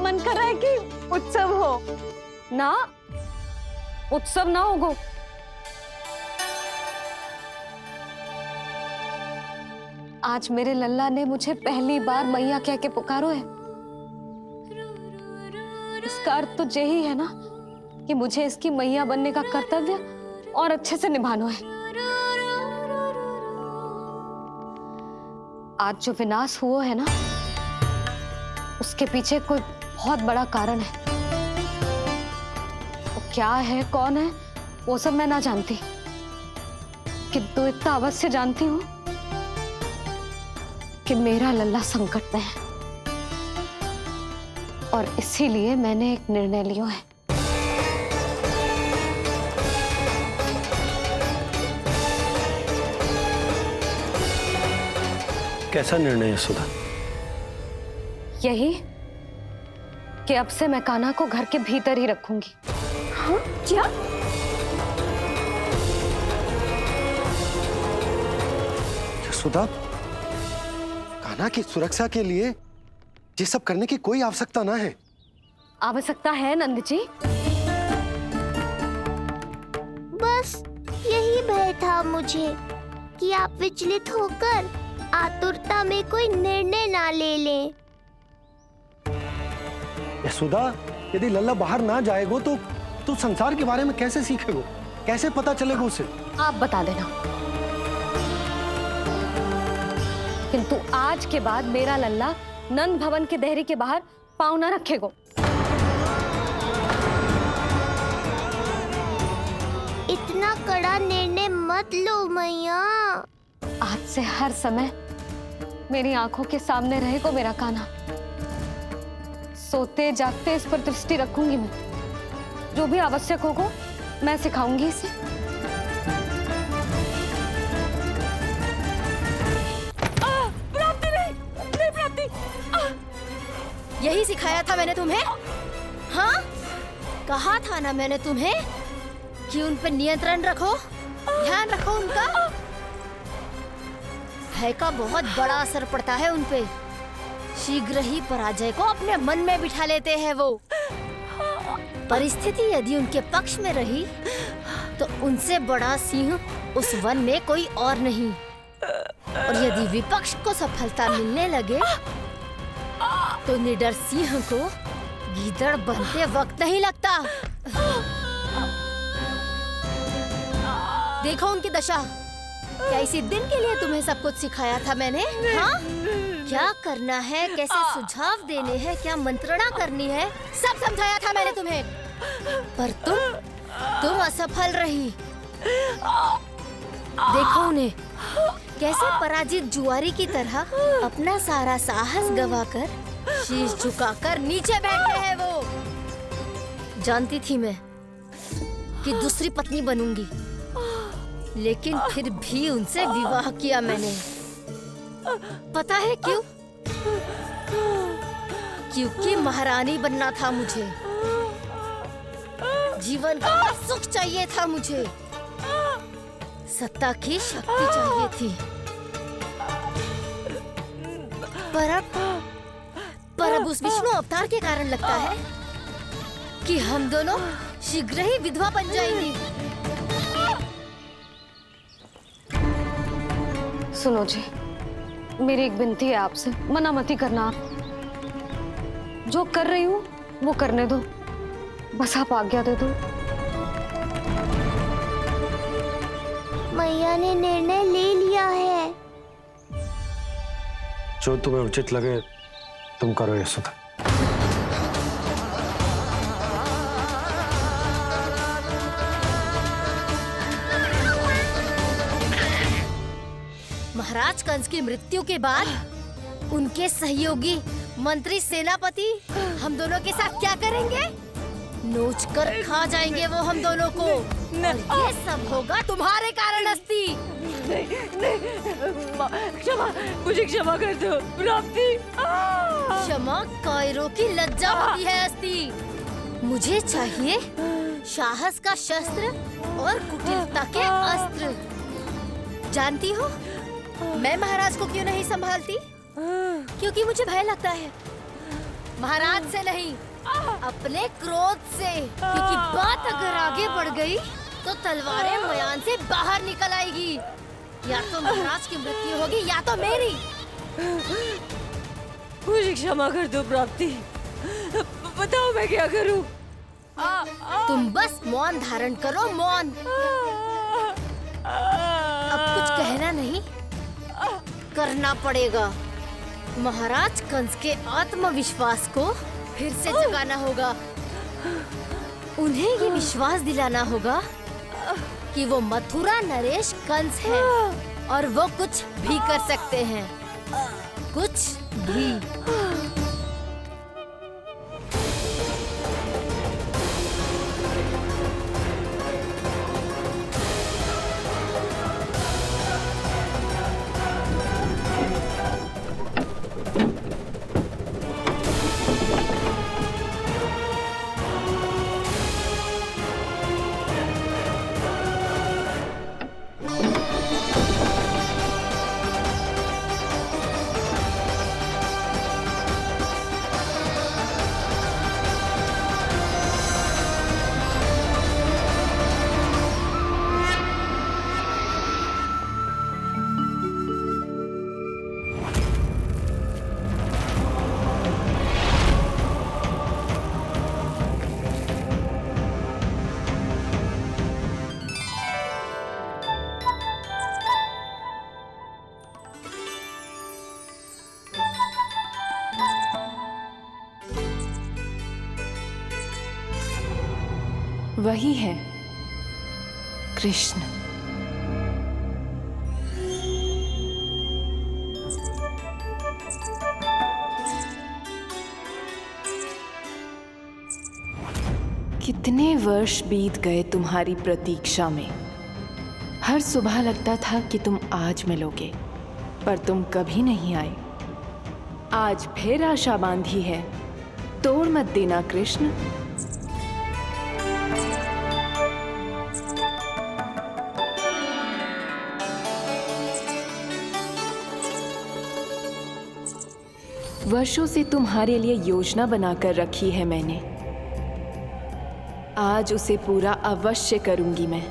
मन कर रहा है कि उत्सव हो ना, उत्सव ना होगो। आज मेरे लल्ला ने मुझे पहली बार मैया कह के पुकारो है। इसका अर्थ तो यही है ना कि मुझे इसकी मैया बनने का कर्तव्य और अच्छे से निभाना है। आज जो विनाश हुआ है ना, उसके पीछे कोई बहुत बड़ा कारण है। वो क्या है, कौन है, वो सब मैं ना जानती, किंतु इतना अवश्य जानती हूँ कि मेरा लल्ला संकट में है, और इसीलिए मैंने एक निर्णय लिया है। कैसा निर्णय है सुधा? यही कि अब से मैं कान्हा को घर के भीतर ही रखूंगी। हाँ? क्या? सुधा, कान्हा की सुरक्षा के लिए ये सब करने की कोई आवश्यकता ना है। आवश्यकता है नंद जी। बस यही भय था मुझे कि आप विचलित होकर आतुरता में कोई निर्णय ना ले लें। यशोदा, यदि लल्ला बाहर ना जाएगो तो संसार के बारे में कैसे सीखेगो? कैसे पता चलेगा उसे? आप बता देना। किंतु आज के बाद मेरा लल्ला नंद भवन के देहरी के बाहर पाँव न रखेगो। इतना कड़ा निर्णय मत लो मैया। आज से हर समय मेरी आंखों के सामने रहेगा मेरा कान्हा। सोते जागते इस पर दृष्टि रखूंगी मैं। जो भी आवश्यक होगा मैं सिखाऊंगी इसे। प्राप्ति नहीं, नहीं प्राप्ति। यही सिखाया था मैंने तुम्हें, हाँ? कहा था ना मैंने तुम्हें कि उन पर नियंत्रण रखो, ध्यान रखो उनका। भय का बहुत बड़ा असर पड़ता है उन पे। शीघ्र ही पराजय को अपने मन में बिठा लेते हैं वो। परिस्थिति यदि उनके पक्ष में रही तो उनसे बड़ा सिंह उस वन में कोई और नहीं, और यदि विपक्ष को सफलता मिलने लगे तो निडर सिंह को गीदड़ बनते वक्त नहीं लगता। देखो उनकी दशा। क्या इसी दिन के लिए तुम्हें सब कुछ सिखाया था मैंने, हाँ? क्या करना है, कैसे सुझाव देने हैं, क्या मंत्रणा करनी है, सब समझाया था मैंने तुम्हें। पर तुम असफल रही। देखो उन्हें कैसे पराजित जुआरी की तरह अपना सारा साहस गवाकर शीश झुकाकर नीचे बैठे हैं वो। जानती थी मैं कि दूसरी पत्नी बनूंगी, लेकिन फिर भी उनसे विवाह किया मैंने। पता है क्यों? क्योंकि महारानी बनना था मुझे। जीवन का सुख चाहिए था मुझे। सत्ता की शक्ति चाहिए थी। पर अब उस विष्णु अवतार के कारण लगता है कि हम दोनों शीघ्र ही विधवा बन जाएंगी। सुनो जी, मेरी एक विनती है आपसे, मना मत ही करना। आप जो कर रही हूँ वो करने दो, बस आप आज्ञा दे दो। मैया ने निर्णय ले लिया है। जो तुम्हें उचित लगे तुम करो यशोदा। महाराज कंस की मृत्यु के बाद उनके सहयोगी मंत्री सेनापति हम दोनों के साथ क्या करेंगे? नोच कर खा जाएंगे वो हम दोनों को। और ये सब होगा तुम्हारे कारण अस्ति। क्षमा, मुझे क्षमा कर दो प्राप्ति। क्षमा कायरों की लज्जा होती है अस्ति। मुझे चाहिए साहस का शस्त्र और कुटिलता के अस्त्र। जानती हो मैं महाराज को क्यों नहीं संभालती? क्योंकि मुझे भय लगता है। महाराज से नहीं, अपने क्रोध से। क्योंकि बात अगर आगे बढ़ गई तो तलवारें मयान से बाहर निकल आएगी। या तो महाराज की मृत्यु होगी या तो मेरी। मुझे क्षमा कर दो प्राप्ति। बताओ मैं क्या करूं? तुम बस मौन धारण करो, मौन। अब कुछ कहना नहीं, करना पड़ेगा। महाराज कंस के आत्मविश्वास को फिर से जगाना होगा। उन्हें ये विश्वास दिलाना होगा कि वो मथुरा नरेश कंस है और वो कुछ भी कर सकते हैं, कुछ भी। वही है कृष्ण। कितने वर्ष बीत गए तुम्हारी प्रतीक्षा में। हर सुबह लगता था कि तुम आज मिलोगे, पर तुम कभी नहीं आए। आज फिर आशा बांधी है, तोड़ मत देना कृष्ण। वर्षों से तुम्हारे लिए योजना बनाकर रखी है मैंने। आज उसे पूरा अवश्य करूंगी मैं।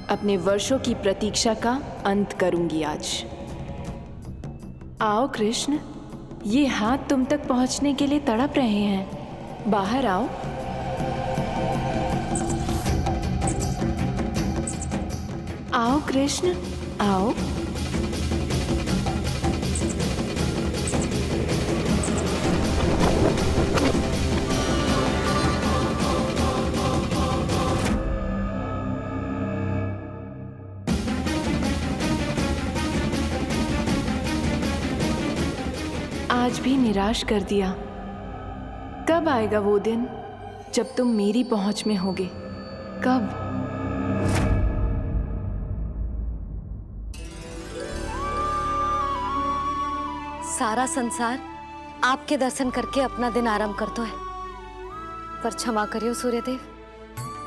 अपने वर्षों की प्रतीक्षा का अंत करूंगी आज। आओ कृष्ण, ये हाथ तुम तक पहुंचने के लिए तड़प रहे हैं। बाहर आओ। आओ कृष्ण, आओ। आज भी निराश कर दिया। कब आएगा वो दिन जब तुम मेरी पहुंच में होगे? कब? सारा संसार आपके दर्शन करके अपना दिन आरंभ करता है, पर क्षमा करियो सूर्यदेव,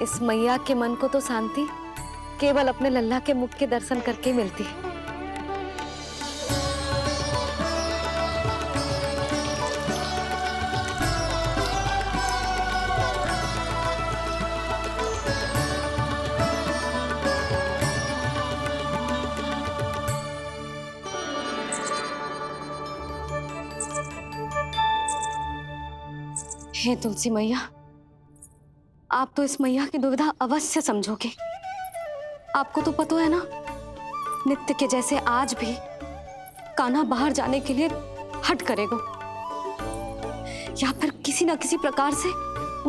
इस मैया के मन को तो शांति केवल अपने लल्ला के मुख के दर्शन करके मिलती है। हे तुलसी मैया, आप तो इस मैया की दुविधा अवश्य समझोगे। आपको तो पता है ना, नित्य के जैसे आज भी कान्हा बाहर जाने के लिए हट करेगा, या फिर किसी ना किसी प्रकार से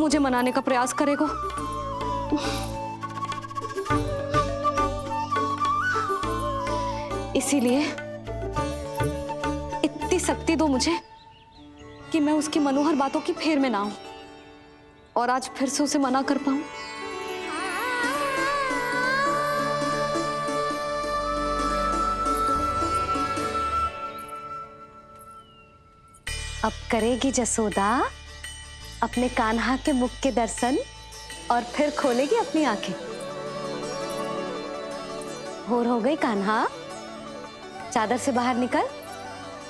मुझे मनाने का प्रयास करेगा। इसीलिए इतनी शक्ति दो मुझे कि मैं उसकी मनोहर बातों की फेर में ना आऊं और आज फिर से उसे मना कर पाऊं। अब करेगी जसोदा अपने कान्हा के मुख के दर्शन और फिर खोलेगी अपनी आंखें। होर हो गई कान्हा, चादर से बाहर निकल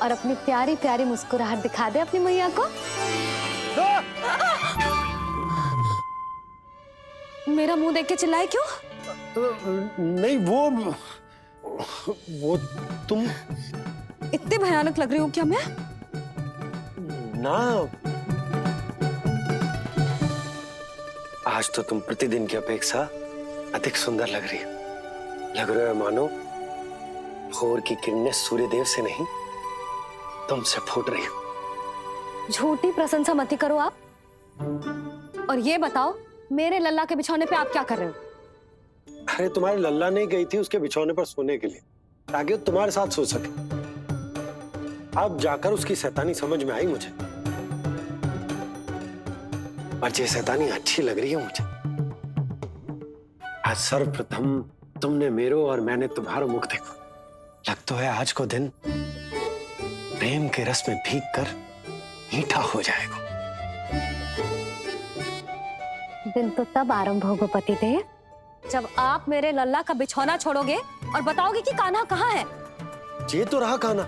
और अपनी प्यारी प्यारी मुस्कुराहट दिखा दे अपनी मैया को। मेरा मुंह देख के चिल्लाए क्यों? नहीं, वो तुम इतने भयानक लग रही हो क्या मैं? ना, आज तो तुम प्रतिदिन की अपेक्षा अधिक सुंदर लग रही हो। लग रहे हो मानो भोर की किरणें सूर्यदेव से नहीं, तुमसे फूट रही हूं। झूठी प्रशंसा मत ही करो आप। और ये बताओ, मेरे लल्ला के बिछौने पे आप क्या कर रहे हो? अरे तुम्हारे लल्ला नहीं गई थी उसके बिछौने पर सोने के लिए, ताकि वो तुम्हारे साथ सो सके। अब जाकर उसकी शैतानी समझ में आई मुझे, और ये शैतानी अच्छी लग रही है मुझे। आज सर्वप्रथम तुमने मेरो और मैंने तुम्हारा मुख देखो। लगता है आज को दिन प्रेम के रस में भीग कर मीठा हो जाएगा। दिन तो तब आरंभ होगा पतिदेव, जब आप मेरे लल्ला का बिछौना छोड़ोगे और बताओगे कि कान्हा कहाँ है। ये तो रहा कान्हा,